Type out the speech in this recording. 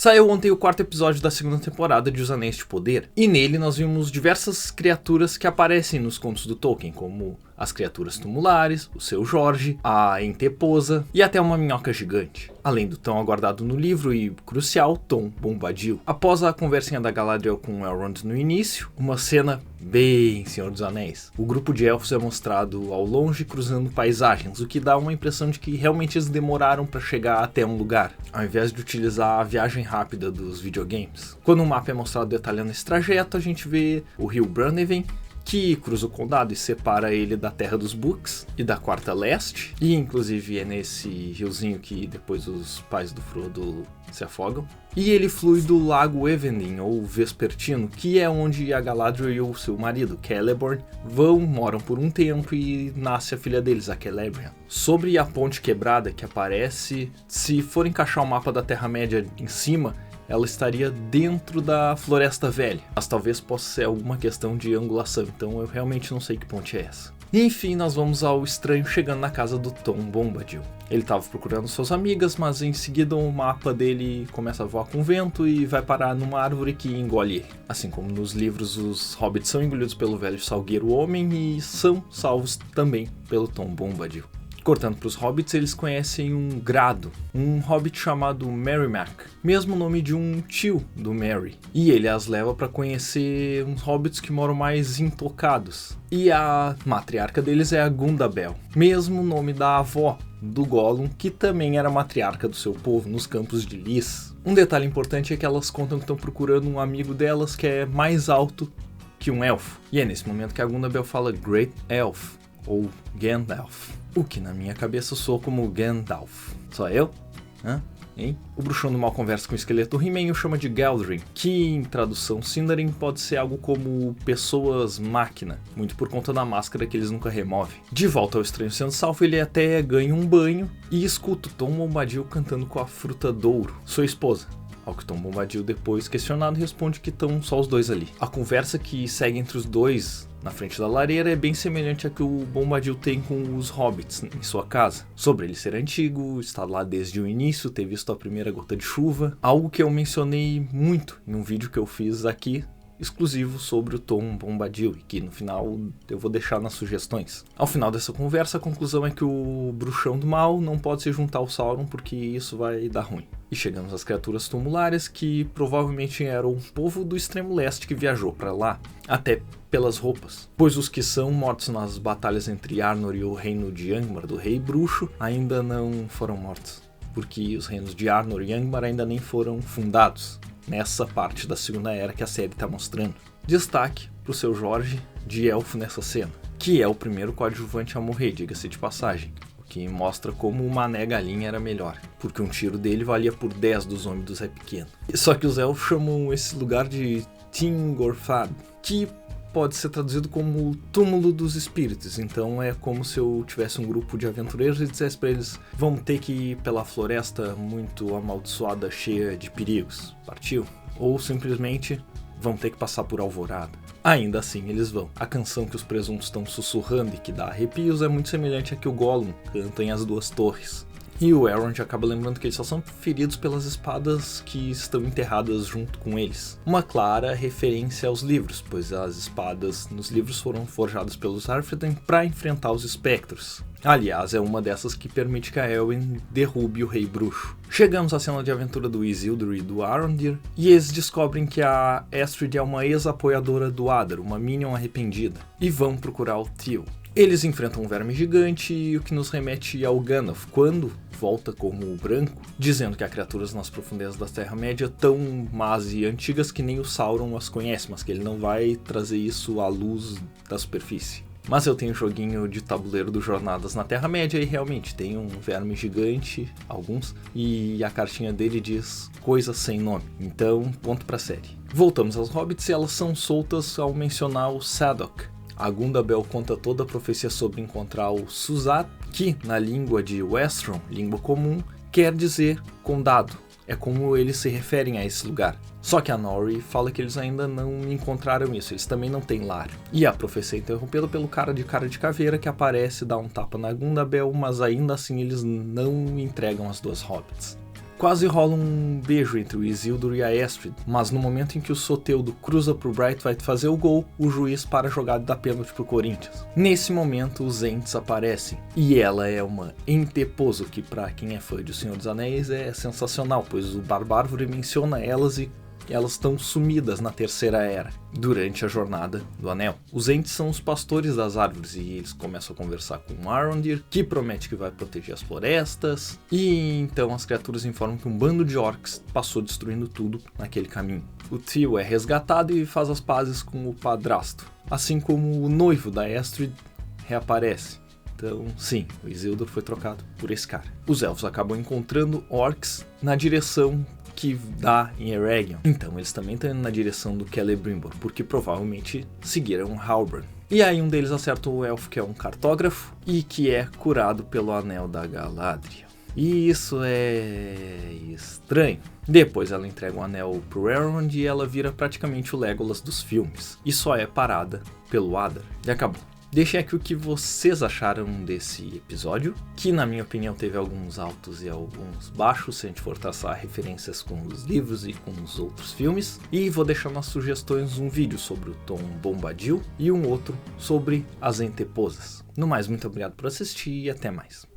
Saiu ontem o 4º episódio da 2ª temporada de Os Anéis de Poder, e nele nós vimos diversas criaturas que aparecem nos contos do Tolkien, como as criaturas tumulares, o Seu Jorge, a Enteposa e até uma minhoca gigante. Além do tão aguardado no livro e crucial Tom Bombadil. Após a conversinha da Galadriel com Elrond no início, uma cena bem Senhor dos Anéis. O grupo de elfos é mostrado ao longe cruzando paisagens, o que dá uma impressão de que realmente eles demoraram para chegar até um lugar, ao invés de utilizar a viagem rápida dos videogames. Quando o mapa é mostrado detalhando esse trajeto, a gente vê o rio Bruneven, que cruza o condado e separa ele da Terra dos Books e da Quarta Leste, e inclusive é nesse riozinho que depois os pais do Frodo se afogam. E ele flui do Lago Evenin, ou Vespertino, que é onde a Galadriel e o seu marido, Celeborn, moram por um tempo e nasce a filha deles, a Celebrian. Sobre a ponte quebrada que aparece, se for encaixar o mapa da Terra-média em cima, ela estaria dentro da Floresta Velha, mas talvez possa ser alguma questão de angulação, então eu realmente não sei que ponte é essa. E enfim, nós vamos ao estranho chegando na casa do Tom Bombadil. Ele estava procurando suas amigas, mas em seguida o mapa dele começa a voar com vento e vai parar numa árvore que engole ele. Assim como nos livros, os hobbits são engolidos pelo velho salgueiro homem e são salvos também pelo Tom Bombadil. Cortando para os hobbits, eles conhecem um Grado, um hobbit chamado Merrimack, mesmo nome de um tio do Merry. E ele as leva para conhecer uns hobbits que moram mais intocados. E a matriarca deles é a Gundabel, mesmo nome da avó do Gollum, que também era matriarca do seu povo nos Campos de Lys. Um detalhe importante é que elas contam que estão procurando um amigo delas que é mais alto que um elfo. E é nesse momento que a Gundabel fala Great Elf, ou Gandalf, o que na minha cabeça soa como Gandalf. Só eu? Hein? O bruxão do mal conversa com o esqueleto He-Man e o chama de Galdrin, que em tradução Sindarin pode ser algo como pessoas-máquina, muito por conta da máscara que eles nunca removem. De volta ao estranho sendo salvo, ele até ganha um banho e escuta o Tom Bombadil cantando com a fruta Douro, sua esposa. Ao que Tom Bombadil, depois questionado, responde que estão só os dois ali. A conversa que segue entre os dois na frente da lareira é bem semelhante à que o Bombadil tem com os hobbits em sua casa. Sobre ele ser antigo, estar lá desde o início, ter visto a primeira gota de chuva. Algo que eu mencionei muito em um vídeo que eu fiz aqui, exclusivo sobre o Tom Bombadil, e que no final eu vou deixar nas sugestões. Ao final dessa conversa, a conclusão é que o bruxão do mal não pode se juntar ao Sauron porque isso vai dar ruim. E chegamos às criaturas tumulares, que provavelmente eram um povo do extremo leste que viajou para lá, até pelas roupas, pois os que são mortos nas batalhas entre Arnor e o reino de Angmar do rei bruxo ainda não foram mortos, porque os reinos de Arnor e Angmar ainda nem foram fundados, nessa parte da Segunda Era que a série está mostrando. Destaque pro Seu Jorge de elfo nessa cena, que é o primeiro coadjuvante a morrer, diga-se de passagem, o que mostra como o Mané Galinha era melhor, porque um tiro dele valia por 10 dos homens do Zé Pequeno. Só que os elfos chamam esse lugar de Tingorfad, que pode ser traduzido como o túmulo dos espíritos, então é como se eu tivesse um grupo de aventureiros e dissesse para eles: vamos ter que ir pela floresta muito amaldiçoada, cheia de perigos, partiu? Ou simplesmente vão ter que passar por Alvorada. Ainda assim eles vão. A canção que os presuntos estão sussurrando e que dá arrepios é muito semelhante à que o Gollum canta em As Duas Torres. E o Elrond acaba lembrando que eles só são feridos pelas espadas que estão enterradas junto com eles. Uma clara referência aos livros, pois as espadas nos livros foram forjadas pelos Arthedain para enfrentar os espectros. Aliás, é uma dessas que permite que a Elwyn derrube o Rei Bruxo. Chegamos à cena de aventura do Isildur e do Arondir, e eles descobrem que a Estrid é uma ex-apoiadora do Adar, uma Minion arrependida, e vão procurar o Tio. Eles enfrentam um verme gigante, o que nos remete ao Gandalf, quando volta como o branco, dizendo que há criaturas nas profundezas da Terra-média tão más e antigas que nem o Sauron as conhece, mas que ele não vai trazer isso à luz da superfície. Mas eu tenho um joguinho de tabuleiro do Jornadas na Terra-média e realmente tem um verme gigante, alguns, e a cartinha dele diz coisas sem nome, então ponto pra série. Voltamos aos hobbits e elas são soltas ao mencionar o Sadok. A Gundabel conta toda a profecia sobre encontrar o Suzat, que na língua de Westron, língua comum, quer dizer condado. É como eles se referem a esse lugar. Só que a Nori fala que eles ainda não encontraram isso, eles também não têm lar. E a profecia é interrompida pelo cara de caveira que aparece, dá um tapa na Gundabel, mas ainda assim eles não entregam as duas hobbits. Quase rola um beijo entre o Isildur e a Estrid, mas no momento em que o Soteldo cruza pro Braithwaite fazer o gol, o juiz para a jogada da pênalti pro Corinthians. Nesse momento, os Ents aparecem, e ela é uma Enteposo, que pra quem é fã de O Senhor dos Anéis é sensacional, pois o Barbárvore menciona elas e elas estão sumidas na Terceira Era, durante a Jornada do Anel. Os Ents são os pastores das árvores e eles começam a conversar com Arondir, que promete que vai proteger as florestas, e então as criaturas informam que um bando de orcs passou destruindo tudo naquele caminho. O trio é resgatado e faz as pazes com o padrasto, assim como o noivo da Estrid reaparece. Então, sim, o Isildur foi trocado por esse cara. Os elfos acabam encontrando orcs na direção que dá em Eregion. Então eles também estão indo na direção do Celebrimbor, porque provavelmente seguiram Halbrand. E aí um deles acerta o elfo que é um cartógrafo e que é curado pelo Anel da Galadriel. E isso é estranho. Depois ela entrega o anel pro Elrond e ela vira praticamente o Legolas dos filmes. E só é parada pelo Adar. E acabou. Deixem aqui o que vocês acharam desse episódio, que na minha opinião teve alguns altos e alguns baixos, se a gente for traçar referências com os livros e com os outros filmes. E vou deixar nas sugestões um vídeo sobre o Tom Bombadil e um outro sobre as Enteposas. No mais, muito obrigado por assistir e até mais.